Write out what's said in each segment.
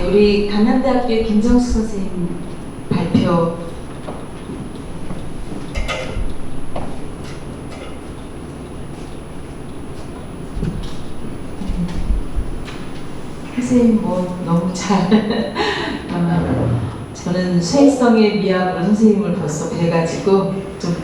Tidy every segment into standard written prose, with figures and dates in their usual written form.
네, 우리 강남대학교의 김정수 선생님 발표. 선생님 뭐 너무 잘 저는 수행성의 미학으로 선생님을 벌써 뵈가지고 좀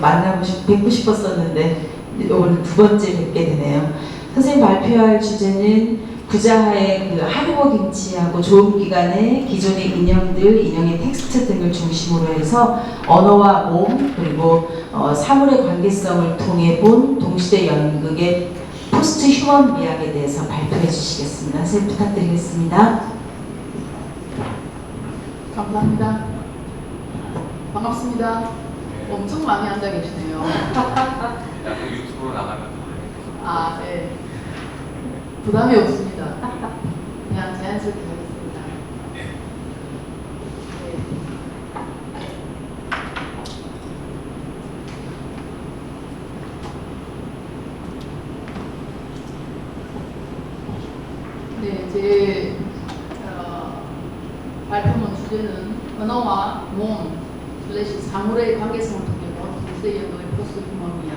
뵙고 싶었었는데 오늘 두 번째 뵙게 되네요. 선생님 발표할 주제는 부자하의 그 하리보 김치하고 좋은 기간의 기존의 인형의 텍스트 등을 중심으로 해서 언어와 몸 그리고 사물의 관계성을 통해 본 동시대 연극의 포스트 휴먼 미학에 대해서 발표해 주시겠습니다. 선생님 부탁드리겠습니다. 감사합니다. 반갑습니다. 엄청 많이 앉아 계시네요. 유튜브로 나가면 아, 네. 부담이 없습니다. 그냥 자연스럽게 하겠습니다. 네, 제 발표문 주제는 언어와 몸 / 사물의 관계성을 통해 본 동시대 연극의 포스트 휴먼이야.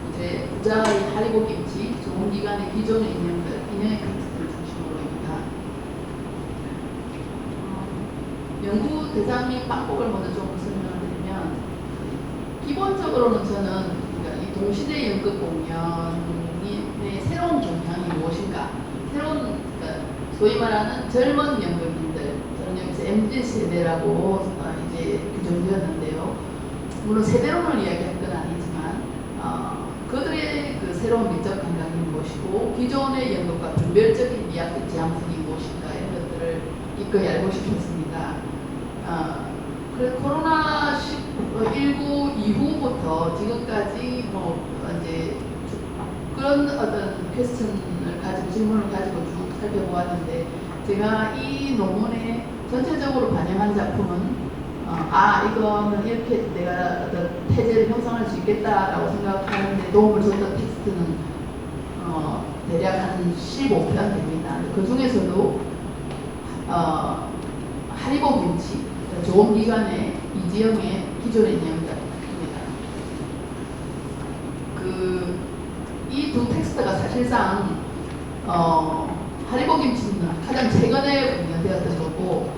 이제 부자의 하리보 김치, 좋은 기간의 기존의 인형의 텍스트를 중심으로입니다. 연구 대상인 방법을 먼저 좀 설명을 드리면, 기본적으로는 저는 그러니까 이 동시대 연극 공연의 새로운 경향이 무엇인가, 그러니까 소위 말하는 젊은 연극인들, 저는 여기서 MZ 세대라고 이제 규정되었는데요. 물론 세대론을 이야기할 건 아니지만 그들의 그 새로운 미적 감각이 무엇이고 기존의 연극과 분별적인 미학적 지향성이 무엇인가 이런 것들을 이끌어 알고 싶었습니다. 그래서 코로나19 이후부터 지금까지 이제 그런 어떤 퀘스천을 가지고 질문을 가지고 쭉 살펴보았는데, 제가 이 논문에 전체적으로 반영한 작품은 이거는 이렇게 내가 어떤 태제를 형성할 수 있겠다라고 생각하는데 도움을 줬던 텍스트는 대략 한 15편 됩니다. 그 중에서도 하리보 김치, 좋은 기간의 이지영의 기존의 인형입니다. 이 두 텍스트가 사실상 하리보 김치는 가장 최근에 공연되었던 거고,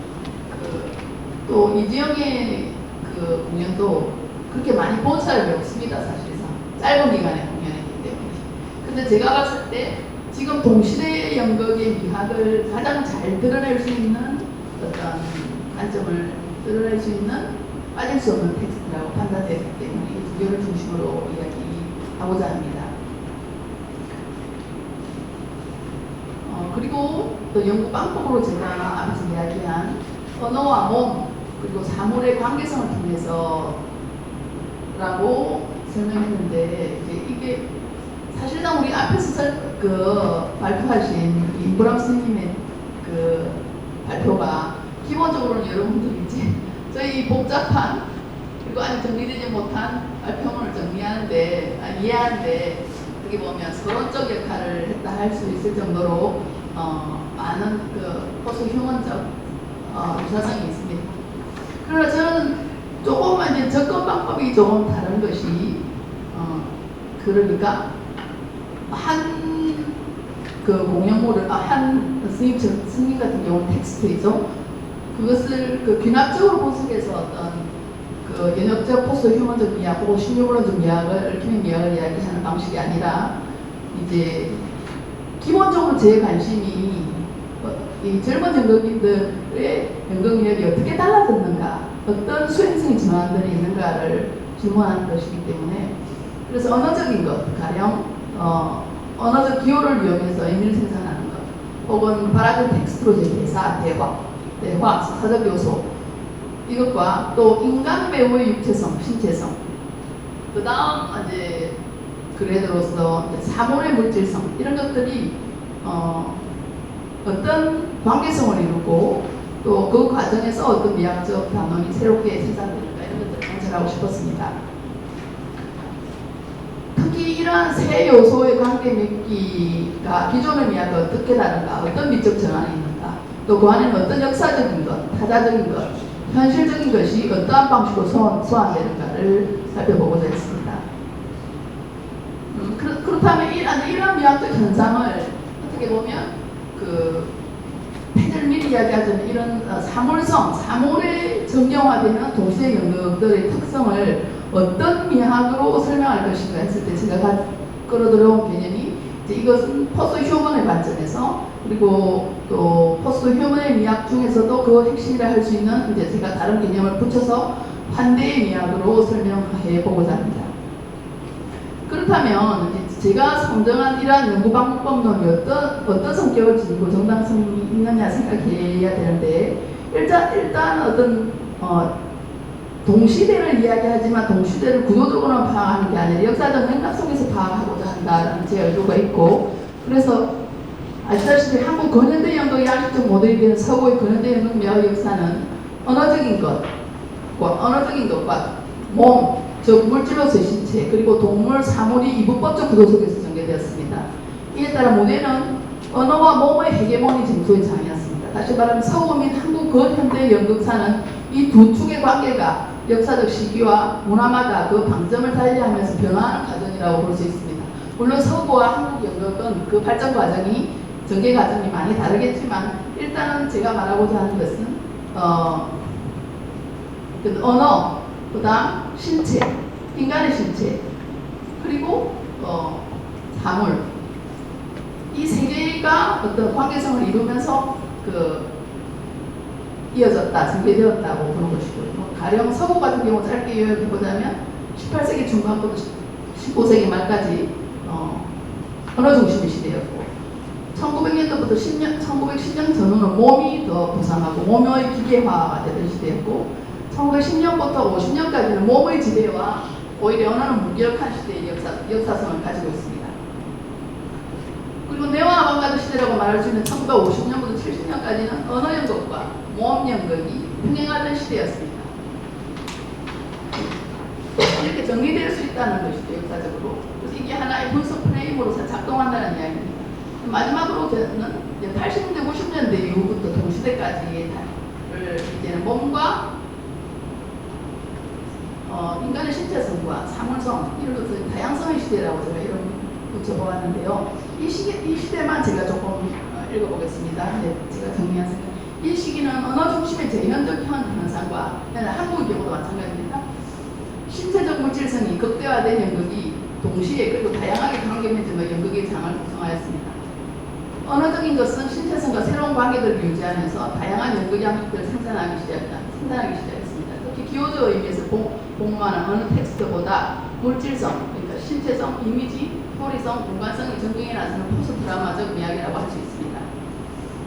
또 이지영의 그 공연도 그렇게 많이 본 사람이 없습니다. 사실상 짧은 기간의 공연이기 때문에. 근데 제가 봤을 때 지금 동시대 연극의 미학을 가장 잘 드러낼 수 있는 어떤 관점을 드러낼 수 있는 빠질 수 없는 텍스트라고 판단되기 때문에 이 두 개를 중심으로 이야기하고자 합니다. 그리고 또 연구 방법으로 제가 앞에서 이야기한 언어와 몸 그리고 사물의 관계성을 통해서 라고 설명했는데, 이게 사실상 우리 앞에서 발표하신 임브람 선생님의 그 발표가 기본적으로는 여러분들이 이제 저희 복잡한 그리고 아직 정리되지 못한 발표문을 이해하는데 어떻게 보면 서론적 역할을 했다 할 수 있을 정도로 많은 그 포스트 휴먼적 유사성이 있습니다. 그러나 저는 조금만 이제 접근 방법이 조금 다른 것이 그러니까 그 공연물을 한 스님 같은 경우는 텍스트이죠. 그것을 그 귀납적으로 분석해서 어떤 그 연역적 포스트 휴먼적 미학 혹은 신유문론적 미학을 얽히는 미학을 이야기하는 방식이 아니라, 이제 기본적으로 제 관심이 이 젊은 연극인들의 연극력이 어떻게 달라졌는가, 어떤 수행성의 전환들이 있는가를 질문하는 것이기 때문에, 그래서 언어적인 것, 가령 언어적 기호를 이용해서 의미를 생산하는 것, 혹은 발화된 텍스트로 제 대사, 대화, 사적 요소, 이것과 또 인간 배우의 육체성, 신체성, 그 다음 이제 그래도로서 사물의 물질성, 이런 것들이 어떤 관계성을 이루고 또 그 과정에서 어떤 미학적 단원이 새롭게 생산되는가, 이런 것들을 관찰하고 싶었습니다. 특히 이러한 세 요소의 관계 맺기가 기존의 미학과 어떻게 다른가, 어떤 미적 전환이 있는가, 또 그 안에는 어떤 역사적인 것, 타자적인 것, 현실적인 것이 어떠한 방식으로 소환되는가를 살펴보고자 했습니다. 그렇다면 이런 미학적 현상을 어떻게 보면 패널 미리 이야기하자면 이런 사물에 정형화되는 동시대 연극들의 특성을 어떤 미학으로 설명할 것인가 했을 때 제가 끌어들여온 개념이 이제 이것은 포스트 휴먼의 관점에서 그리고 또 포스트 휴먼의 미학 중에서도 그 핵심이라 할 수 있는 이제 제가 다른 개념을 붙여서 환대의 미학으로 설명해 보고자 합니다. 그렇다면 제가 선정한 이러한 연구 방법론이 어떤 성격을 지니고 정당성이 있느냐 생각해야 되는데 일단 어떤 동시대를 이야기하지만 동시대를 구조적으로만 파악하는 게 아니라 역사적 맥락 속에서 파악하고자 한다는 제 의도가 있고 그래서 아시다시피 한국 근현대 연극의 양식적 모델이 되는 서구의 근현대 연극 미학 역사는 언어적인 것과 몸, 즉 물질로서의 신체 그리고 동물, 사물이 이분법적 구조 속에서 전개되었습니다. 이에 따라 모델은 언어와 몸의 헤게모니 쟁소의 장이었습니다. 다시 말하면 서구 및 한국 근현대 연극사는 이 두 축의 관계가 역사적 시기와 문화마다 그 방점을 달리하면서 변화하는 과정이라고 볼 수 있습니다. 물론 서구와 한국 연극은 그 발전 과정이 전개 과정이 많이 다르겠지만 일단은 제가 말하고자 하는 것은 언어, 그 다음 신체, 인간의 신체, 그리고 사물 이 세 개가 어떤 관계성을 이루면서 이어졌다, 전개되었다고 보는 것이고요. 가령 서구 같은 경우 짧게 요약해보자면 18세기 중반부터 19세기 말까지 언어 중심의 시대였고 1900년도부터 1910년 전후는 몸이 더 부상하고 몸의 기계화가 되던 시대였고 1910년부터 50년까지는 몸의 지배와 오히려 언어는 무기력한 시대의 역사성을 가지고 있습니다. 그리고 네오 아방가르드 시대라고 말할 수 있는 1950년부터 70년까지는 언어 연극과 모험 연극이 평행하던 시대였습니다. 이렇게 정리될 수 있다는 것이죠, 역사적으로. 그래서 이게 하나의 분석 프레임으로 작동한다는 이야기입니다. 마지막으로 저는 80년대, 90년대 이후부터 동시대까지의 이제는 몸과 인간의 신체성과 사물성 이런 것을 다양성의 시대라고 제가 이름 붙여보았는데요. 이 시대만 제가 조금 읽어보겠습니다. 네, 제가 정리한 생각. 이 시기는 언어 중심의 제현적 현상과 한국의 경우도 마찬가지입니다. 신체적 물질성이 극대화된 연극이 동시에 그리고 다양하게 관계 맺으며 연극의 장을 구성하였습니다. 언어적인 것은 신체성과 새로운 관계들을 유지하면서 다양한 연극 양식들을 생산하기 시작했습니다. 특히 기호적 의미에서 복무하는 어느 텍스트보다 물질성, 그러니까 신체성, 이미지, 스토리성, 공간성이 전경에 나서는 포스트 드라마적 이야기라고 할 수 있습니다.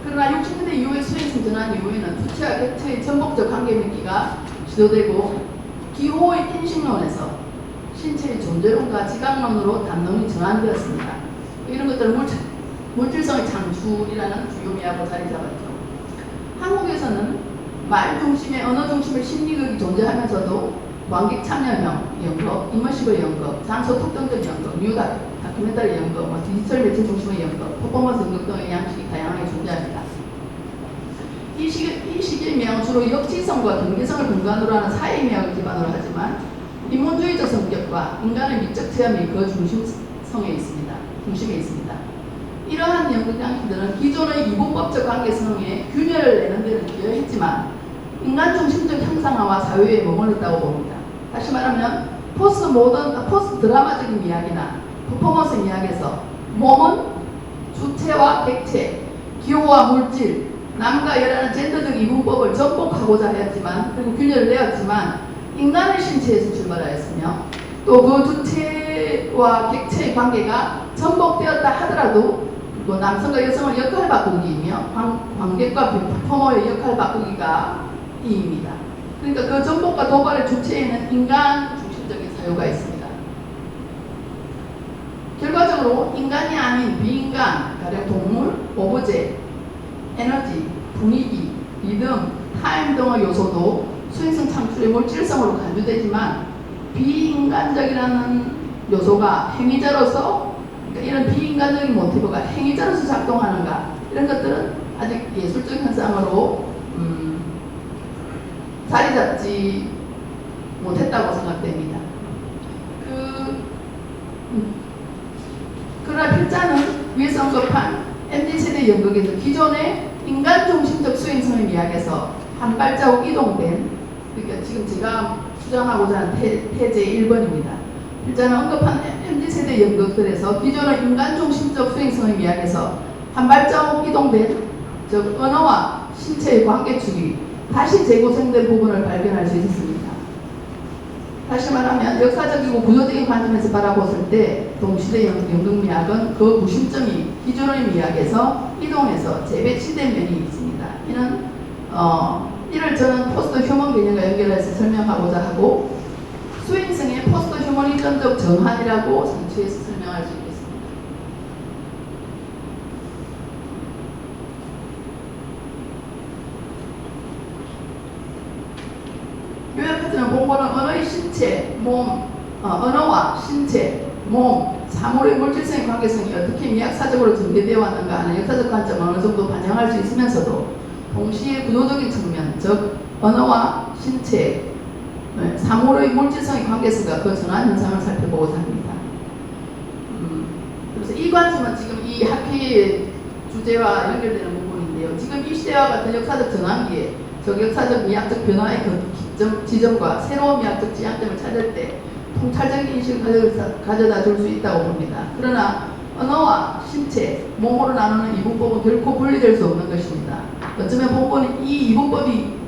그러나 60년대 이후의 수행성 전환 이후에는 주체와 객체의 전복적 관계 맺기가 지도되고 기호의 인식론에서 신체의 존재론과 지각론으로 담론이 전환되었습니다. 이런 것들은 물질성의 창출이라는 주요 미학으로 자리 잡았죠. 한국에서는 말 중심의 언어 중심의 심리극이 존재하면서도 관객 참여형 연극, 이머시브 연극, 장소 특정적 연극, 다큐멘터리 연극, 디지털 매체 중심의 연극, 퍼포먼스 연극 등의 양식이 다양하게 존재합니다. 이 시기의 미학은 주로 역지성과 경계성을 근간으로 하는 사회 미학을 기반으로 하지만 인문주의적 성격과 인간의 미적 체험이 그 중심에 있습니다. 이러한 연극 양식들은 기존의 이분법적 관계성에 균열을 내는 데는 기여했지만 인간 중심적 형상화와 사회에 머물렀다고 봅니다. 다시 말하면 포스트 드라마적인 이야기나 퍼포먼스 이야기에서 몸은 주체와 객체, 기호와 물질, 남과 여라는 젠더적 이분법을 전복하고자 하였지만 그리고 균열을 내었지만 인간의 신체에서 출발하였으며 또 그 주체와 객체의 관계가 전복되었다 하더라도 또 남성과 여성의 역할 바꾸기이며 관객과 퍼포머의 역할 바꾸기가 이입니다. 그러니까 그 전복과 도발의 주체에는 인간 중심적인 사유가 있습니다. 결과적으로 인간이 아닌 비인간, 가령 동물, 오브제, 에너지, 분위기, 리듬, 타임 등의 요소도 수행성 창출의 물질성으로 간주되지만 비인간적이라는 요소가 행위자로서 그러니까 이런 비인간적인 모티브가 행위자로서 작동하는가 이런 것들은 아직 예술적 현상으로 자리 잡지 못했다고 생각됩니다. 그러나 필자는 위에서 언급한 MZ세대 연극에서 기존의 인간 중심적 수행성의 미학에서 한 발자국 이동된, 그러니까 지금 제가 주장하고자 하는 태제 1번입니다. 필자는 언급한 MZ세대 연극들에서 기존의 인간 중심적 수행성의 미학에서 한 발자국 이동된, 즉 언어와 신체의 관계축이 다시 재구성된 부분을 발견할 수 있었습니다. 다시 말하면 역사적이고 구조적인 관점에서 바라봤을 때 동시대 연극미학은 그 구심점이 기존의 미학에서 이동해서 재배치된 면이 있습니다. 이를 저는 포스트 휴먼 개념과 연결해서 설명하고자 하고 수행성의 포스트 휴머니즘적 정한이라고 상추해서 설명할 수 있겠습니다. 요약하자면 본고는 언어의 신체, 언어와 신체, 몸, 사물의 물질성의 관계성이 어떻게 미학사적으로 전개되어 왔는가 하는 역사적 관점을 어느 정도 반영할 수 있으면서도 동시에 구조적인 측면, 즉 언어와 신체, 사물의 물질성의 관계성과 그 전환 현상을 살펴보고자 합니다. 그래서 이 관점은 지금 이 학회의 주제와 연결되는 부분인데요. 지금 이 시대와 같은 역사적 전환기에 역사적 미학적 변화의 지점과 새로운 미학적 지향점을 찾을 때 통찰적인 인식을 가져다 줄 수 있다고 봅니다. 그러나 언어와 신체, 몸으로 나누는 이분법은 결코 분리될 수 없는 것입니다. 어쩌면 본본은 이 이분법이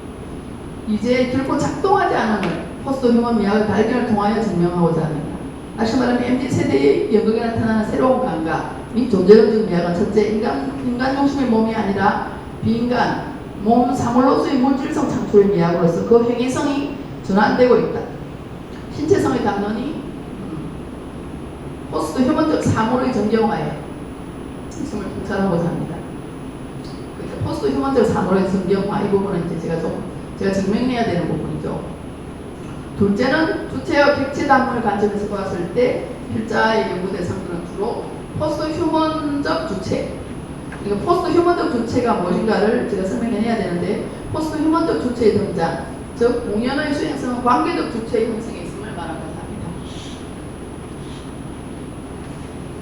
이제 결코 작동하지 않음을 포스트 휴먼 미학의 발견을 통하여 증명하고자 합니다. 다시 말하면 MZ세대의 연극에 나타나는 새로운 감각 및 존재론적 미학은 첫째, 인간 중심의 몸이 아니라 비인간, 몸 사물로서의 물질성 창출의 미학으로서 그 행위성이 전환되고 있다. 신체성의 담론이 포스트 휴먼적 사물의 정경화에 있음을 통찰하고자 합니다. 그러니까 포스트 휴먼적 사물의 정경화 이 부분은 이제 제가 증명해야 되는 부분이죠. 둘째는 주체와 객체 담론을 관점에서 보았을 때 필자의 연구 대상들은 주로 포스트 휴먼적 주체, 그러니까 포스트 휴먼적 주체가 무엇인가를 제가 설명해야 되는데 포스트 휴먼적 주체의 등장, 즉 공연의 수행성은 관계적 주체의 형성에 있음을 말하고자 합니다.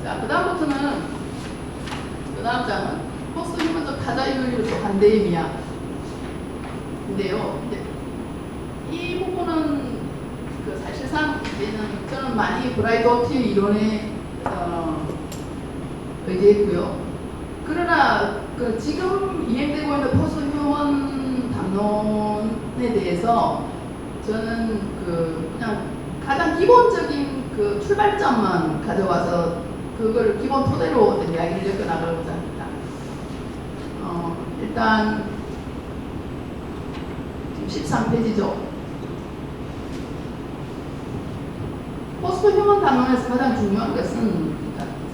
자, 그 다음 장은 포스트 휴먼적 타자의 윤리로서 반대의 미학인데요. 이 부분은 사실상 이제는 저는 많이 브라이도티 이론에 의지했고요. 그러나 지금 이행되고 있는 포스트 휴먼 담론에 대해서 저는 그냥 가장 기본적인 출발점만 가져와서 그걸 기본 토대로 이야기를 엮어 나가고자 합니다. 일단 지금 13페이지죠. 포스트 휴먼 담론에서 가장 중요한 것은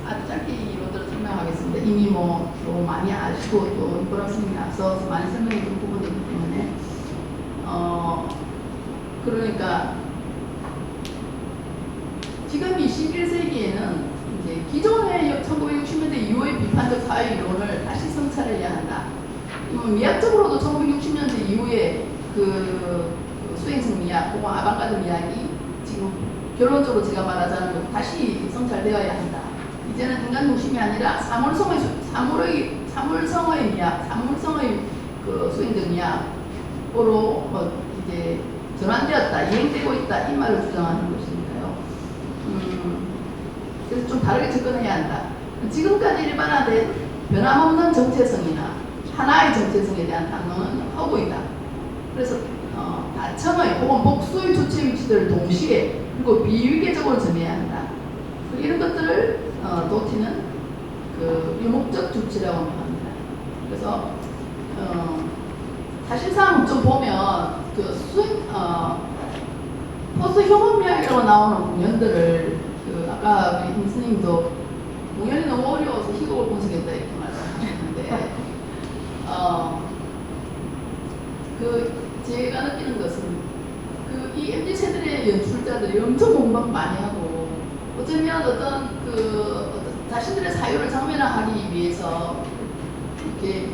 아주 짧게 이론들을 설명하겠습니다. 이미 또 많이 아시고 또 보람 선생님이 앞서서 많이 설명해 준 부분이기 때문에 그러니까 지금 21세기에는 이제 기존의 1960년대 이후의 비판적 사회 이론을 다시 성찰해야 한다. 미학적으로도 1960년대 이후에 수행성 미학 혹은 아방가드 미학이 지금 결론적으로 제가 말하자는 것 다시 성찰되어야 한다. 이제는 인간 중심이 아니라 사물성의 미학, 사물성의 수행적 미학으로 이제 전환되었다, 이행되고 있다 이 말을 주장하는 것이니까요. 그래서 좀 다르게 접근해야 한다. 지금까지 일반화된 변함없는 정체성이나 하나의 정체성에 대한 담론은 허구이다. 그래서 다층의 혹은 복수의 주체 위치들을 동시에 그리고 비위계적으로 정해야 한다. 이런 것들을 도티는 유목적 주체라고 합니다. 그래서 사실상 좀 보면 포스트 휴먼 미학이라고 나오는 공연들을 아까 우리 김 스님도 공연이 너무 어려워서 희곡을 분석했다 이렇게 말씀하셨는데 제가 느끼는 것은 이 MZ세대의 연출자들이 엄청 공부 많이 하고 어쩌면 어떤 자신들의 사유를 장면화하기 위해서 이렇게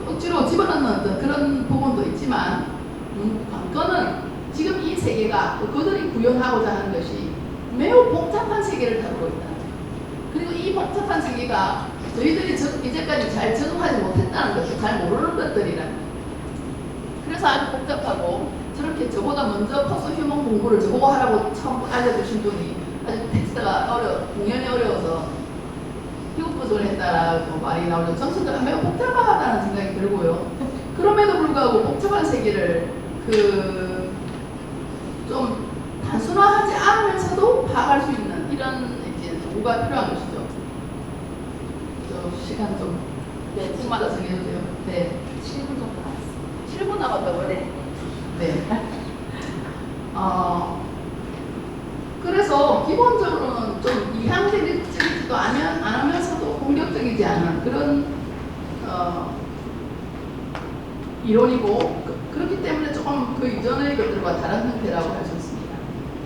억지로 집어넣는 어떤 그런 부분도 있지만 관건은 지금 이 세계가 그들이 구현하고자 하는 것이 매우 복잡한 세계를 다루고 있다. 그리고 이 복잡한 세계가 저희들이 이제까지 잘 적응하지 못했다는 것을 잘 모르는 것들이라는. 그래서 아주 복잡하고 저렇게 저보다 먼저 포스트 휴먼 공부를 저보고 하라고 처음 알려주신 분이 아주 텍스트가 공연이 어려워서 희곡 부족을 했다라고 말이 나오죠. 전체가 매우 복잡하다는 생각이 들고요. 그럼에도 불구하고 복잡한 세계를 좀 단순화하지 않으면서도 파악할 수 있는 이런 이제 도구가 필요한 것이죠. 저 시간 좀 조금마다 정해주세요. 네. 7분 정도 남았어요. 7분 남았다고요? 네. 네. 그래서 기본적으로는 좀 이상적이지도 않으면서도 공격적이지 않은 그런 이론이고 그렇기 때문에 조금 그 이전의 것들과 다른 형태라고 할 수 있습니다.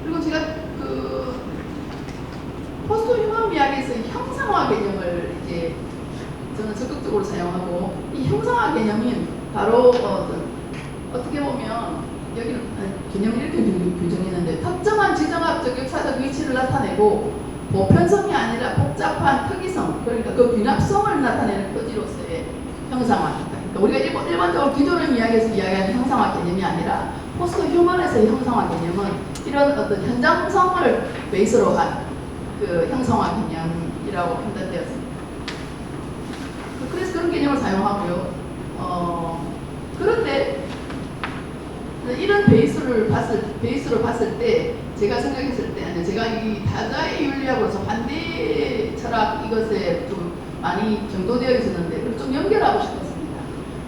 그리고 제가 포스트 휴먼 이야기에서 형상화 개념을 이제 저는 적극적으로 사용하고 이 형상화 개념이 바로 어떻게 보면 여기는 개념을 이렇게 규정했는데 특정한 지정학적 역사적 위치를 나타내고 보편성이 아니라 복잡한 특이성 그러니까 그 귀납성을 나타내는 표지로서의 형상화입니다. 그러니까 우리가 일반적으로 기존의 이야기에서 이야기하는 형상화 개념이 아니라 포스트 휴먼에서의 형상화 개념은 이런 어떤 현장성을 베이스로 한 그 형상화 개념이라고 판단되었습니다. 그래서 그런 개념을 사용하고요. 그런데 이런 베이스로 봤을 때 제가 생각했을 때 제가 이 타자의 윤리학으로서 반대 철학 이것에 좀 많이 경도되어 있었는데 그걸 좀 연결하고 싶었습니다.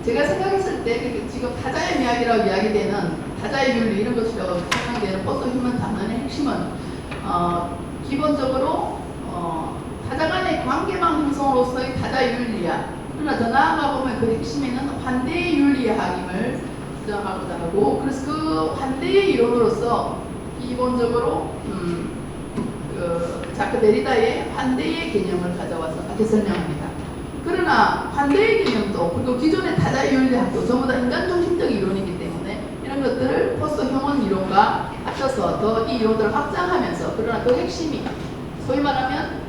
제가 생각했을 때 지금 타자의 이야기라고 이야기되는 타자의 윤리 이런 것이라고 생각되는 포스트 휴먼 담론의 핵심은 기본적으로 타자 간의 관계망 형성으로서의 타자의 윤리학 그러나 더 나아가 보면 그 핵심에는 환대의 윤리학임을 주장하고자 하고 그래서 그 환대의 이론으로서 기본적으로 자크 데리다의 환대의 개념을 가져와서 이렇게 설명합니다. 그러나 환대의 개념도 그리고 기존의 타자의 윤리학도 전부 다 인간중심적 이론이기 때문에 이런 것들을 포스트 휴먼 이론과 합쳐서 더 이 이론들을 확장하면서 그러나 그 핵심이 소위 말하면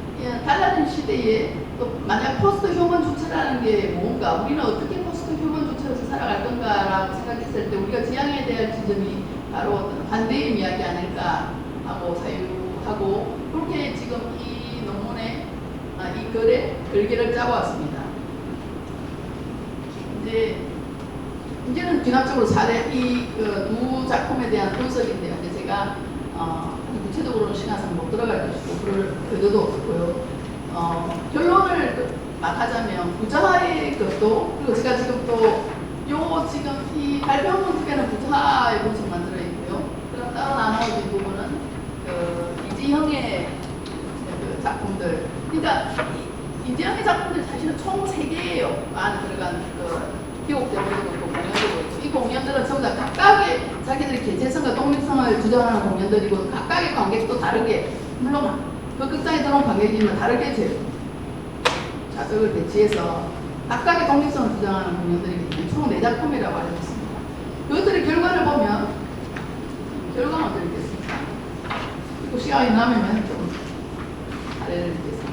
달라진 시대에 또 만약 포스트 휴먼 주체라는 게 뭔가 우리는 어떻게 포스트 휴먼 주체로서 살아갈 건가라고 생각했을 때 우리가 지향해야 될 지점이 바로 어떤 반대의 이야기 아닐까 하고 사유하고 그렇게 지금 이 논문에 이 글에 글귀를 짜고왔습니다. 이제는 귀납적으로 사례 이 두 작품에 대한 분석인데요. 이제 제가 구체적으로는 시간상 못 들어갈 것이고 그럴 의도도 없고요. 결론을 막 하자면 부자의 것도 그리고 제가 지금 또 지금 이 발표문 두개는 부자의 분석만 들어있고요. 그럼 따로 나눠진 부분은 이지형의 작품들. 그러니까 이지형의 작품들 사실은 총 3개예요. 안에 들어간 희곡대도 있고 공연도 있고 이 공연들은 전부 다 각각의 자기들의 개체성과 독립성을 주장하는 공연들이고 각각의 관객도 다르게 물론 그 극장에 들어온 관객이면 다르게 자극을 배치해서 각각의 독립성을 주장하는 공연들이기 때문에 총 4작품이라고 알려졌습니다. 이것들의 결과를 보면 결과는 어떻게 되겠습니까? 그리고 시간이 남으면 좀 사례를 드리겠습니다.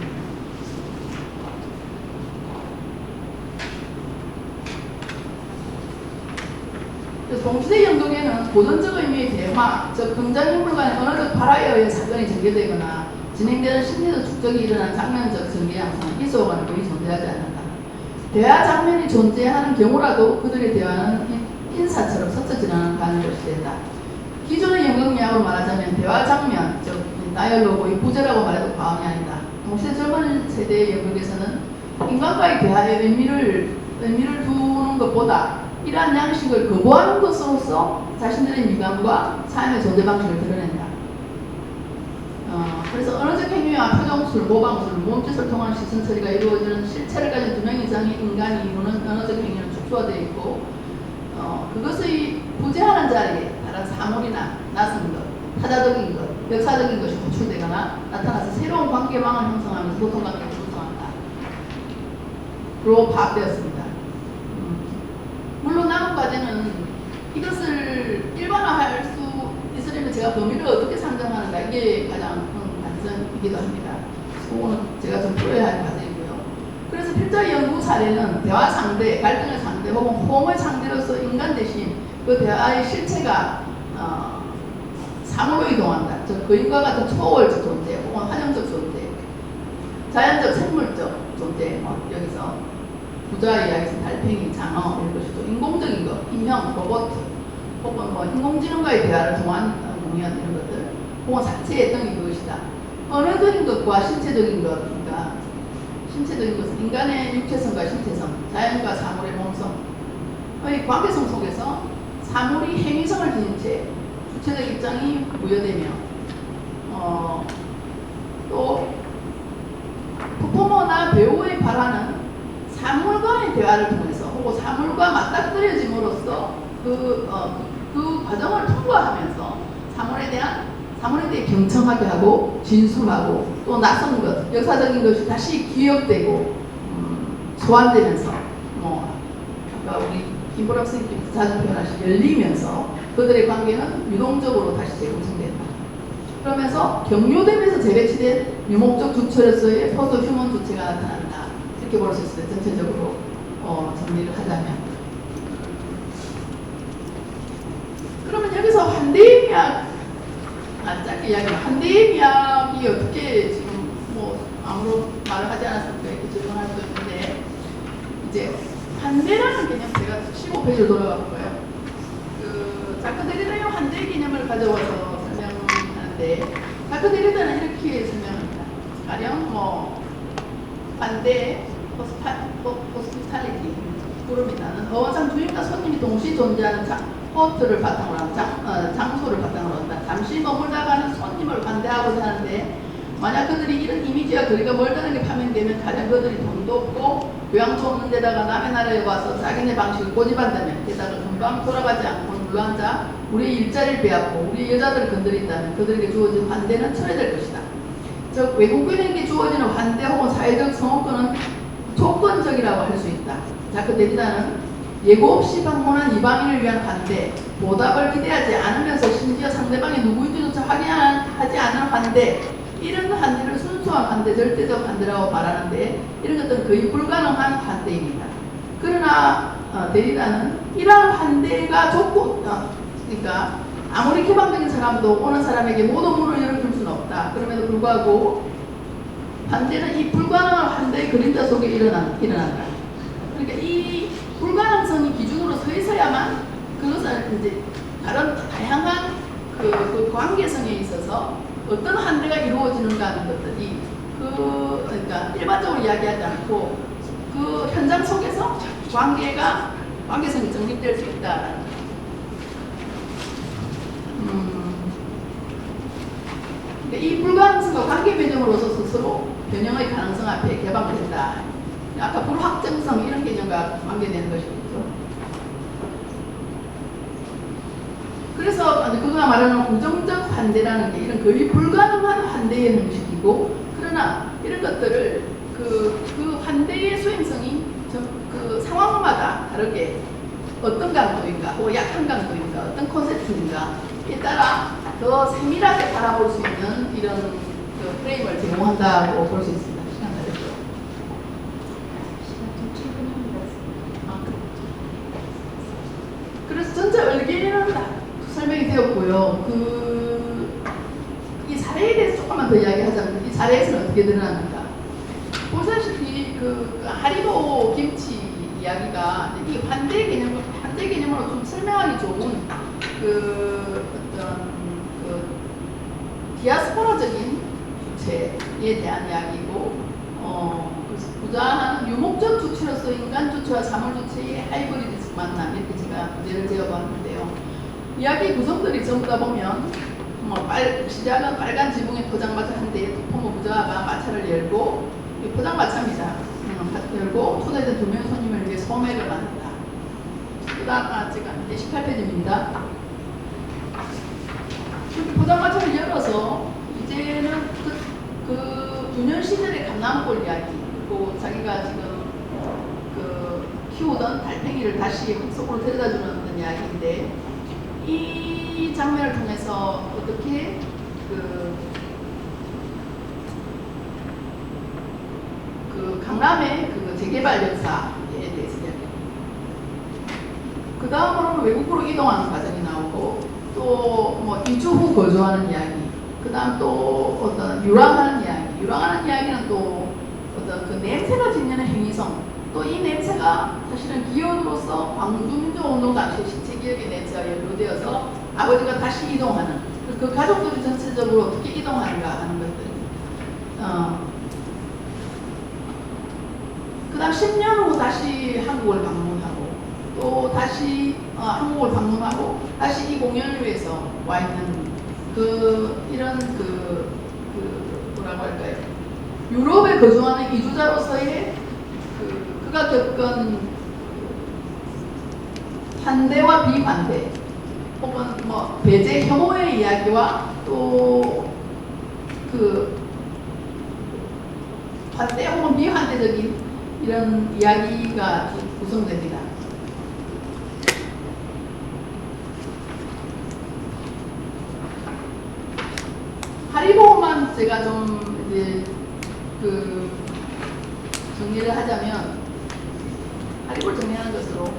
동시대 연극에는 고전적 의미의 대화, 즉 등장인물 간의 언어적 발화에 의해 사건이 전개되거나 진행되는 심리적 축적이 일어난 장면적 전개 양상은 이소간에 거의 존재하지 않는다. 대화 장면이 존재하는 경우라도 그들의 대화는 인사처럼 스쳐 지나가는 것이 된다. 기존의 연극미학으로 말하자면 대화 장면, 즉 다이얼로그의 부제라고 말해도 과언이 아니다. 동시대 젊은 세대의 연극에서는 인간과의 대화에 의미를 두는 것보다 이러한 양식을 거부하는 것으로서 자신들의 미감과 삶의 존재 방식을 드러낸다. 그래서 언어적 행위와 표정술, 모방술, 몸짓을 통한 시선 처리가 이루어지는 실체를 가진 2명 이상의 인간이 이루는 언어적 행위는 축소되어 있고 그것의 부재하는 자리에 다른 사물이나 낯선 것, 타자적인 것, 역사적인 것이 도출되거나 나타나서 새로운 관계망을 형성하면서 보통 관계를 형성한다. 파악되었습니다. 물론 남은 과제는 이것을 일반화할 수 있으려면 제가 범위를 어떻게 상정하는가 이게 가장 큰 관건이기도 합니다. 그거는 제가 좀 풀어야 할 과제이고요. 그래서 필자 연구 사례는 대화 상대, 갈등의 상대 혹은 호응의 상대로서 인간 대신 그 대화의 실체가 사물로 이동한다. 즉 거인과 같은 초월적 존재 혹은 환영적 존재, 자연적 생물적 존재, 여기서 부자의 이야기에서 달팽이, 장어 이런 것이 또 인공적인 것, 인형, 로봇 혹은 인공지능과의 대화를 통한 공연 이런 것들 혹은 사체의 등이 그것이다. 언어적인 것과 신체적인 것, 그러니까 신체적인 것은 인간의 육체성과 신체성, 자연과 사물의 몸성의 관계성 속에서 사물이 행위성을 지닌 채 주체적 입장이 부여되며 또 퍼포머나 배우의 발화는 사물과의 대화를 통해서 혹은 사물과 맞닥뜨려짐으로써 그 과정을 통과하면서 사물에 대해 경청하게 하고 진술하고 또 낯선 것, 역사적인 것이 다시 기억되고 소환되면서 아까 우리 김보람 선생님께서 자주 표현하신 열리면서 그들의 관계는 유동적으로 다시 재구성된다. 그러면서 경유되면서 재배치된 유목적 주체로서의 포스트 휴먼 주체가 나타난다. 이렇게 볼 수 있어요. 전체적으로 정리를 하자면. 그러면 여기서 환대의 미학, 짧게 이야기하면 환대의 미학이 어떻게 지금 아무런 말을 하지 않았습니까? 이렇게 질문할 수 있는데, 이제 환대라는 개념 제가 15페이지로 돌아가 볼까요? 자크 데리다의 환대 개념을 가져와서 설명하는데, 자크 데리다는 이렇게 설명합니다. 가령 환대, 호스피탈리티, 부름이라는 어원상 주인과 손님이 동시에 존재하는 호스트를 바탕으로 한 장소를 바탕으로 한다. 잠시 머물다가는 손님을 환대하고자 하는데, 만약 그들이 이런 이미지와 거리가 멀다는 게 판명되면 가령 그들이 돈도 없고 교양도 없는 데다가 남의 나라에 와서 자기네 방식을 고집한다면, 게다가 금방 돌아가지 않고 눌러앉아 우리의 일자리를 빼앗고 우리 여자들을 건드린다면 그들에게 주어진 환대는 철회될 것이다. 즉 외국인에게 주어지는 환대 혹은 사회적 성업권은 조건적이라고 할 수 있다. 자크 데리다는 예고 없이 방문한 이방인을 위한 환대, 보답을 기대하지 않으면서 심지어 상대방이 누구인지조차 확인하지 않은 환대, 이런 환대를 순수한 환대, 절대적 환대라고 말하는데, 이런 것들은 거의 불가능한 환대입니다. 그러나 데리다는 이러한 환대가 그러니까 아무리 개방적인 사람도 오는 사람에게 모든 문을 열어줄 수는 없다. 그럼에도 불구하고 환대는 이 불가능한 환대의 그림자 속에 일어난다. 그러니까 이 불가능성이 기준으로 서 있어야만 그것은 이제 다양한 그 관계성에 있어서 어떤 환대가 이루어지는가 하는 것들이 그러니까 일반적으로 이야기하지 않고 그 현장 속에서 관계성이 정립될 수 있다라는 거. 그러니까 이 불가능성과 관계 변형으로서 스스로 변형의 가능성 앞에 개방된다. 아까 불확정성 이런 개념과 관계되는 것이겠죠. 그래서 그가 말하는 부정적 환대라는 게 이런 거의 불가능한 환대의 형식이고, 그러나 이런 것들을 그 환대의 수행성이 그 상황마다 다르게 어떤 강도인가, 혹은 약한 강도인가, 어떤 콘셉트인가에 따라 더 세밀하게 바라볼 수 있는 이런 그 프레임을 제공한다고 볼 수 있습니다. 시간 나겠죠? 그래서 전체 얼개는 설명이 되었고요. 이 사례에 대해서 조금만 더 이야기하자면, 이 사례에서는 어떻게 드러납니까? 보시다시피 하리보 김치 이야기가 이 환대 개념으로 좀 설명하기 좋은 어떤 디아스포라적인 주체에 대한 이야기고, 부자는 유목적 주체로서 인간 주체와 사물 주체의 하이브리드 만남, 이렇게 제가 문제를 지어봤는데요. 이야기 구성들이 전부 다 보면 시작은 빨간 지붕에 포장마차 한 대에 토포모 부자가 마차를 열고, 포장마차입니다. 열고 초대된 2명의 손님을 위해 소맥을 만든다. 그 다음 제가 이제 18페이지입니다. 포장마차를 열어서 이제는 그 유년 시절의 감남골 이야기, 그리고 자기가 지금 키우던 달팽이를 다시 흙속으로 데려다주는 어떤 이야기인데 이 장면을 통해서 어떻게 그 강남의 그 재개발 역사에 대해서 이야기합니다. 그 다음으로는 외국으로 이동하는 과정이 나오고 또 뭐 이주 후 거주하는 이야기, 그 다음 또 어떤 유랑하는 이야기, 유랑하는 이야기는 또 어떤 그 냄새가 짓는 행위성, 또 이 냄새가 사실은 기업으로서 광주민주운동 당시 신체기억의 냄새가 연루되어서 아버지가 다시 이동하는 그 가족들이 전체적으로 어떻게 이동하는가 하는 것들. 그 다음 10년 후 다시 한국을 방문하고 또 다시 한국을 방문하고 다시 이 공연을 위해서 와 있는 이런 뭐라고 할까요? 유럽에 거주하는 이주자로서의 그가 겪은 환대와 비환대 혹은 뭐 배제 혐오의 이야기와 또 환대 혹은 비환대적인 이런 이야기가 구성됩니다. 하리보만 제가 좀 이제 정리를 하자면 하리보를 정리하는 것으로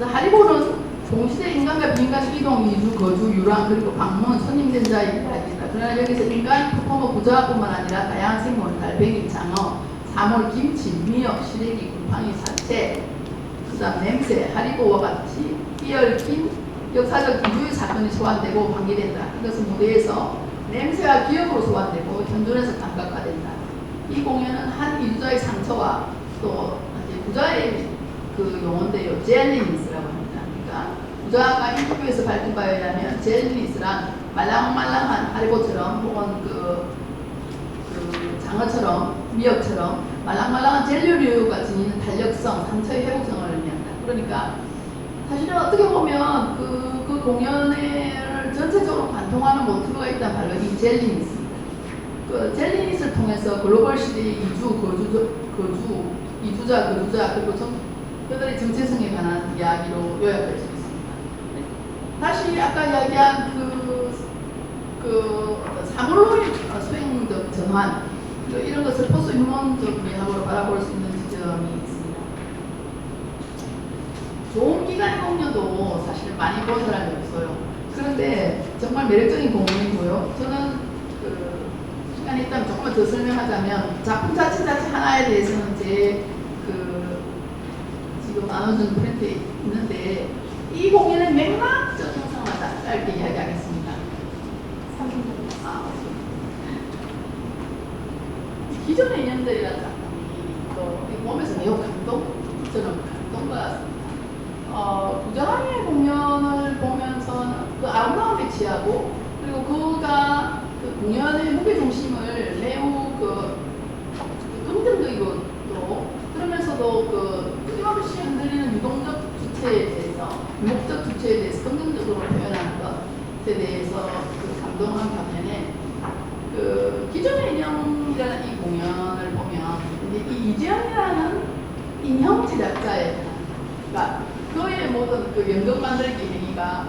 하리보는 동시대 인간과 비인간의 이동, 이주, 거주, 유랑, 그리고 방문, 손님된 자의 이야기입니다. 그러나 여기서 인간, 퍼포머, 부자뿐만 아니라 다양한 생물, 달팽이, 장어, 사물, 김치, 미역, 시래기, 곰팡이, 사체, 그 다음 냄새, 하리보와 같이 삐얽힌 역사적 이주의 사건이 소환되고 방기된다. 이것은 무대에서 냄새와 기억으로 소환되고 현존에서 감각화된다. 이 공연은 한 이주자의 상처와 또 부자의 용어인데요. 젤리니스라고 합니다. 그러니까 부자가 인터뷰에서 밝힌 바에 의하면 젤리니스란 말랑말랑한 하리보처럼 혹은 장어처럼 미역처럼 말랑말랑한 젤리류가 지니는 탄력성, 상처의 회복성을 의미한다. 그러니까 사실은 어떻게 보면 그 공연을 전체적으로 관통하는 모티브가 있단 바로 이 젤리니스입니다. 그 젤리니스를 통해서 글로벌 시대의 이주자, 그리고 그들의 정체성에 관한 이야기로 요약할 수 있습니다. 다시 아까 이야기한 사물로의 수행적 전환, 이런 것을 포스 휴먼적 미학으로 바라볼 수 있는 지점이 있습니다. 좋은 기간의 공연도 사실 많이 본 사람이 없어요. 그런데 정말 매력적인 공연이고요. 저는 시간이 있다면 조금만 더 설명하자면 작품 자체 하나에 대해서는 지금 나눠준 프린트에 있는데 이 공연의 맥락적 형상을 짧게 이야기하겠습니다. 기존의 인형들이라는 작품이 몸에서 매우 저는 감동받았습니다. 부자의 공연을 보면서 그 아름다움에 취하고 그리고 그가 공연의 무게중심을 매우 긍정적이고 또 그러면서도 끊임없이 흔들리는 유동적 주체에 대해서 유목적 주체에 대해서 긍정적으로 표현하는 것에 대해서 감동한 반면에 기존의 인형이라는 이 공연을 보면 이 이재영이라는 인형 제작자의 그의 모든 연극 만들기 행위가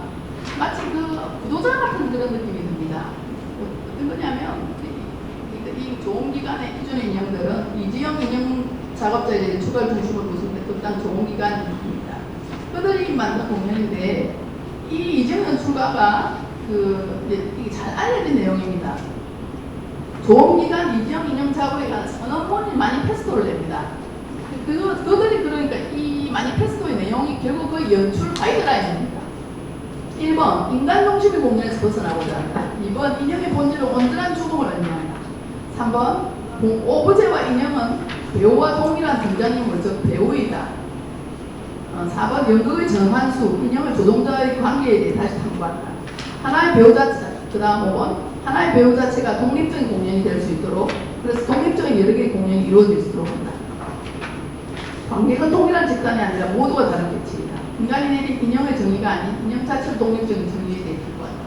마치 구도자 같은 그런 느낌이 듭니다. 어떤 거냐면 이 좋은 기간의 기존의 인형들은 이재영 인형 작업자에 대해 추가 중심을 두었던 좋은 기간입니다. 그들이 만든 공연인데 이 이재영 연출가가 이게 잘 알려진 내용입니다. 좋은 기간 이재영 인형 작업에 관한 선언문이 마니페스토를 냅니다. 그들이 그러니까 이 마니페스토의 내용이 결국 그 연출 가이드라인입니다. 1번 인간 중심의 공연에서 벗어나고자 한다. 2번 인형의 본질은 온전한 죽음을 의미한다. 3번 오브제와 인형은 배우와 동일한 등장인물 즉 배우이다. 4번 연극의 전환수 인형을 조종자의 관계에 대해 다시 탐구한다. 하나의 배우 자체, 그 다음 5번 하나의 배우 자체가 독립적인 공연이 될 수 있도록 그래서 독립적인 여러 개의 공연이 이루어질 수 있도록 한다. 관객은 동일한 집단이 아니라 모두가 다른 개체이다. 인간이 내린 인형의 정의가 아닌 인형 자체를 독립적인 정의에 대해 기고한다.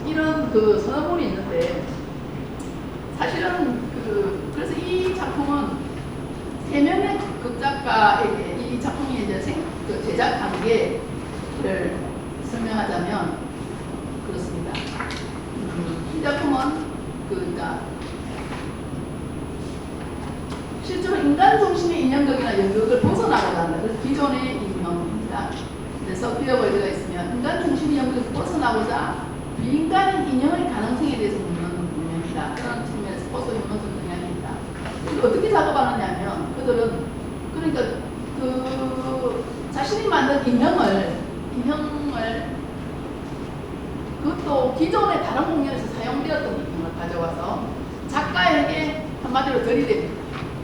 이런 그 서너문이 있는데 사실은 그래서 이 작품은 세 명의 극작가에게 이 작품이 이제 제작 단계를 설명하자면 그렇습니다. 이 작품은 실제로 인간 중심의 인형적이나 연극을 벗어나고자 한다. 그래서 기존의 인형입니다. 그래서 피어벌드가 있으면 인간 중심의 연극을 벗어나고자 비인간인 인형의 가능성에 대해서 묻는 분야입니다. 그런 측면에서 포스트 휴먼적 경향입니다. 어떻게 작업하느냐면 그들은 그러니까 자신이 만든 인형을 그것도 기존의 다른 공연에서 사용되었던 인형을 가져와서 작가에게 한마디로 들이댑니다.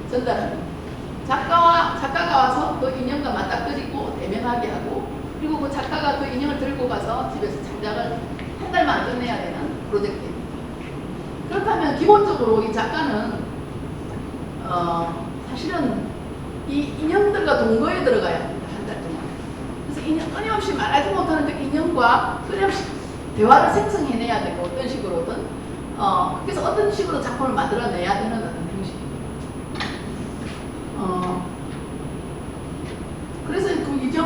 전달합니다. 작가가 와서 그 인형과 맞닥뜨리고 대면하게 하고 그리고 그 작가가 그 인형을 들고 가서 집에서 창작을 한 달 만에 끝내야 되는 프로젝트입니다. 그렇다면 기본적으로 이 작가는 사실은 이 인형들과 동거에 들어가야 합니다. 한 달 동안. 그래서 끊임없이 말하지 못하는 그 인형과 끊임없이 대화를 생성해내야 되고 어떤 식으로든 그래서 어떤 식으로 작품을 만들어내야 되는 어떤 방식입니다. 그래서 그 이정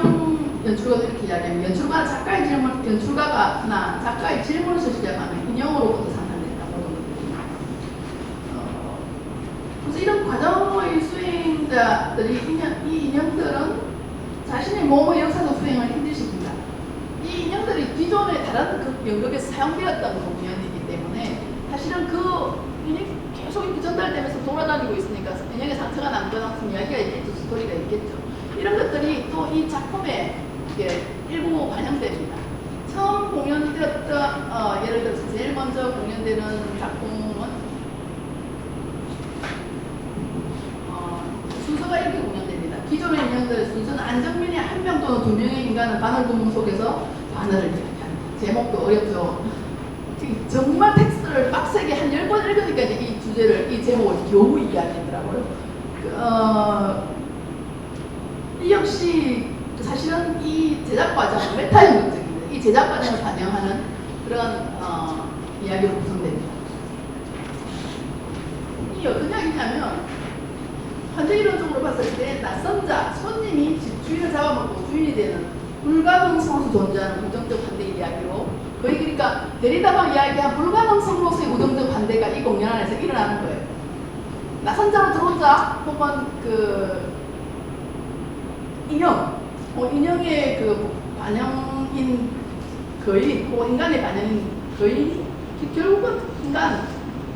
연출가도 이렇게 이야기하면 연출가는 작가의 질문에서 시작하면 인형으로부터 상상된다. 모든 것들이. 그래서 이런 과정의 수행자들이 이 인형들은 자신의 몸의 역사적 수행을 힘들십니다. 이 인형들이 기존의 다른 그 연극에서 사용되었던 공연이기 때문에 사실은 그 인형이 계속 이렇게 전달되면서 돌아다니고 있으니까 인형의 상처가 남거나 무슨 이야기가 있겠죠. 스토리가 있겠죠. 이런 것들이 또 이 작품에 일부 반영됩니다. 처음 공연되었던 예를 들어서 제일 먼저 공연되는 작품은 순서가 이렇게 공연됩니다. 기존의 인형들의 순서는 안정민이 한 명 또는 두 명의 인간을 바늘구멍 속에서 바늘을 이야기합니다. 제목도 어렵죠. 정말 텍스트를 빡세게 한 10번 읽으니까 이 주제를, 이 제목을 겨우 이야기하더라고요. 이 역시 사실은 이 제작 과정, 메타 연극적입니다. 이 제작 과정을 반영하는 그런 이야기로 구성됩니다. 이 어떤 이야기냐면 현대 이론적으로 봤을 때 낯선 자, 손님이 집주인을 잡아먹고 주인이 되는 불가능성으로 존재하는 부정적 반대 이야기로 거의 그러니까 데리다가 이야기한 불가능성으로서의 부정적 반대가 이 공연 안에서 일어나는 거예요. 낯선 자로 들어온 자 혹은 인형의 반영인 거인 혹은 인간의 반영인 거인이 결국은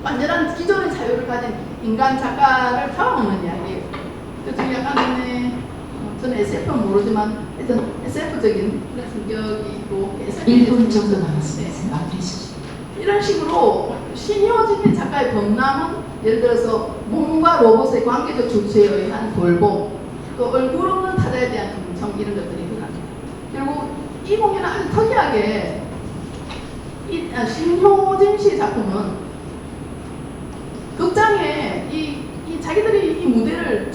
완전한 기존의 자유를 가진 인간 작가를 잡아먹는 이야기예요. 그래서 약간 저는 SF는 모르지만 일단 SF적인 그런 성격이 있고 1분 정도 남았습니다. 마무리해주시죠. 이런 식으로 신효진 작가의 범람은 예를 들어서 몸과 로봇의 관계적 조치에 의한 돌봄, 또 얼굴 없는 타자에 대한 긍정 이런 것들이 일어납니다. 결국 이 공연은 아주 특이하게 신효진 씨의 작품은 극장에 이 자기들이 이 무대를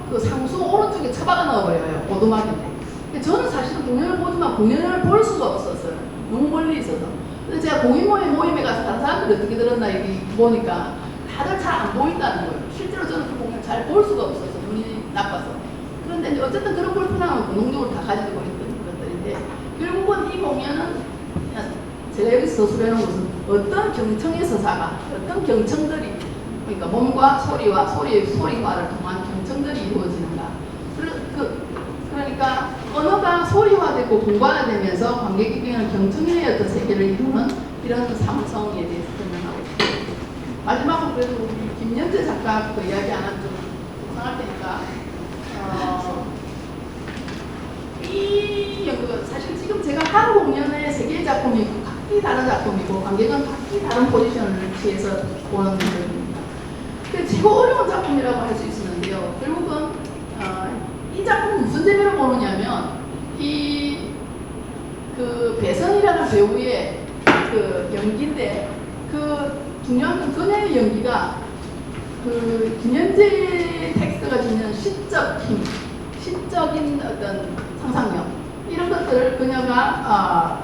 그 상수 오른쪽에 처박아 넣어버려요. 오두막인데. 저는 사실은 공연을 보지만 공연을 볼 수가 없었어요. 너무 멀리 있어서. 근데 제가 모임에 가서 다른 사람들이 어떻게 들었나 이렇게 보니까 다들 잘 안 보인다는 거예요. 실제로 저는 그 공연을 잘 볼 수가 없어서 눈이 나빠서. 그런데 이제 어쨌든 그런 불편함을 공동적으로 다 가지고 있던 것들인데 결국은 이 공연은 제가 여기서 서술해놓은 것은 어떤 경청의 서사가 어떤 경청들이 그러니까 몸과 소리와 소리화를 통한 경청들이 이루어지는가. 그러니까 언어가 소리화되고 공간화되면서 관객에게는 경청의 어떤 세계를 이루는 이런 사무성에 대해서 설명하고 있습니다. 마지막으로 그래도 우리 김연재 작가 그 이야기 안 하면 좀 속상할 테니까 이 연극은 사실 지금 제가 한 공연의 세 개의 작품이고 각기 다른 작품이고 관객은 각기 다른 포지션을 취해서 보는 연극입니다. 최고 어려운 작품이라고 할 수 있었는데요. 결국은 이 작품은 무슨 재미로 보느냐면 그 배선이라는 배우의 그 연기인데 그 중요한 건 그녀의 연기가 그 김연재 텍스트가 주는 신적 힘, 신적인 어떤 상상력 이런 것들을 그녀가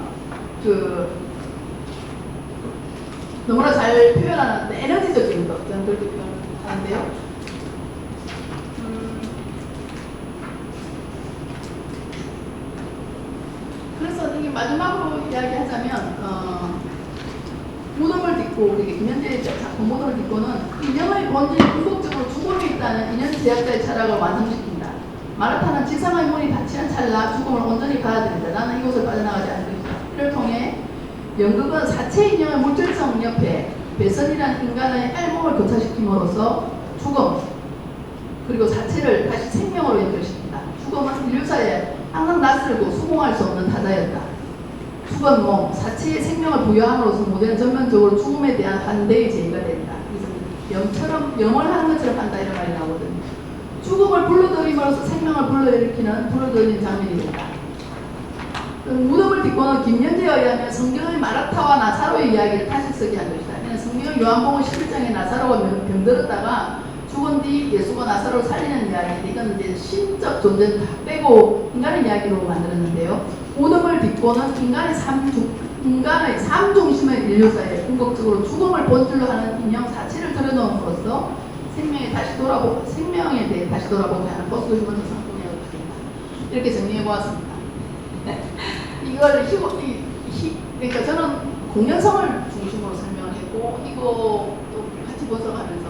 너무나 잘 표현하는 에너지적인 것 저는 그렇게 표현하는데요. 그래서 이게 마지막으로 이야기하자면 무덤을 딛고 우리 김현재의 작품 무덤을 딛고는 인형의 본질이 궁극적으로 죽음이 있다는 인연 제약자의 철학을 완성시킨다. 마르타는 지상의 문이 닫히는 찰나 죽음을 온전히 받아들인다. 나는 이곳을 빠져나가지 않을 것이다. 이를 통해 연극은 사체 인형의 물질성 옆에 배선이라는 인간의 알몸을 교차시킴으로써 죽음 그리고 사체를 다시 생명으로 연결시킨다. 죽음은 인류사에 항상 낯설고 수긍할 수 없는 타자였다. 죽은 몸, 사체의 생명을 부여함으로써 모델은 전면적으로 죽음에 대한 반대의 제의가 된다. 그래서 영을 하는 것처럼 한다 이런 말이 나오거든요. 죽음을 불러들임으로써 생명을 불러들이는 장면이 된다. 무덤을 딛고는 김연재에 의하면 성경의 마르타와 나사로의 이야기를 다시 쓰게 한 것이다. 그냥 성경의 요한복음 11장에 나사로가 병들었다가 죽은 뒤 예수가 나사로를 살리는 이야기인데 이건 이제 신적 존재를 다 빼고 인간의 이야기로 만들었는데요. 무덤을 딛고는 인간의 삶중심의 인류사에 궁극적으로 죽음을 본질로 하는 인형 사체를 들여놓음으로써 생명에 대해 다시 돌아보게 하는 포스트 휴먼 상품이라고 합니다. 이렇게 정리해보았습니다. 이걸 그러니까 저는 공연성을 중심으로 설명을 했고 이거 또 같이 분석하면서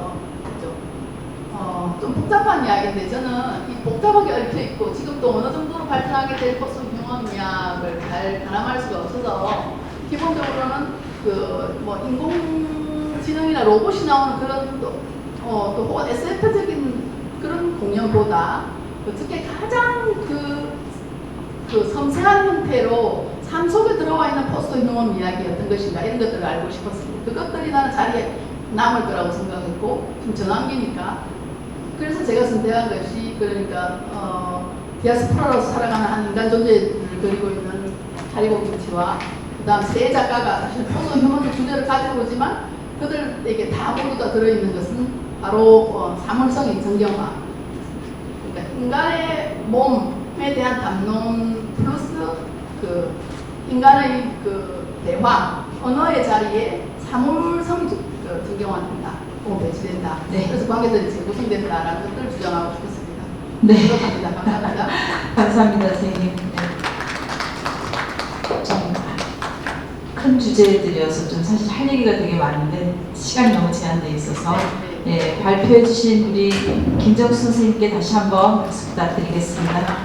좀 복잡한 이야기인데 저는 이 복잡하게 얽혀 있고 지금 또 어느 정도로 발전하게 될 포스트 휴먼 의학을 잘 가늠할 수가 없어서 기본적으로는 뭐 인공지능이나 로봇이 나오는 그런 또 혹은 SF적인 그런 공연보다 어떻게 가장 그 섬세한 형태로 삶 속에 들어와 있는 포스트 휴먼 이야기 어떤 것인가 이런 것들을 알고 싶었습니다. 그것들이 나는 자리에 남을 거라고 생각했고 좀 전환기니까 그래서 제가 선택한 것이 그러니까 디아스포라로서 살아가는 한 인간 존재를 그리고 있는 하리보 김치와 그 다음 세 작가가 사실 포스트 휴먼 주제를 가지고 오지만 그들에게 다 모두 다 들어있는 것은 바로 사물성인 정경화 그러니까 인간의 몸에 대한 담론 플러스 인간의 대화 언어의 자리에 사물성이 정경화된다. 배치된다. 네. 그래서 관계들이 재구성된다라는 것들을 주장하고 싶었습니다. 네. 감사합니다. 감사합니다. 감사합니다, 선생님. 좀 큰 주제들이어서 좀 사실 할 얘기가 되게 많은데 시간이 너무 제한되어 있어서 발표해 주신 우리 김정수 선생님께 다시 한번 박수 부탁드리겠습니다.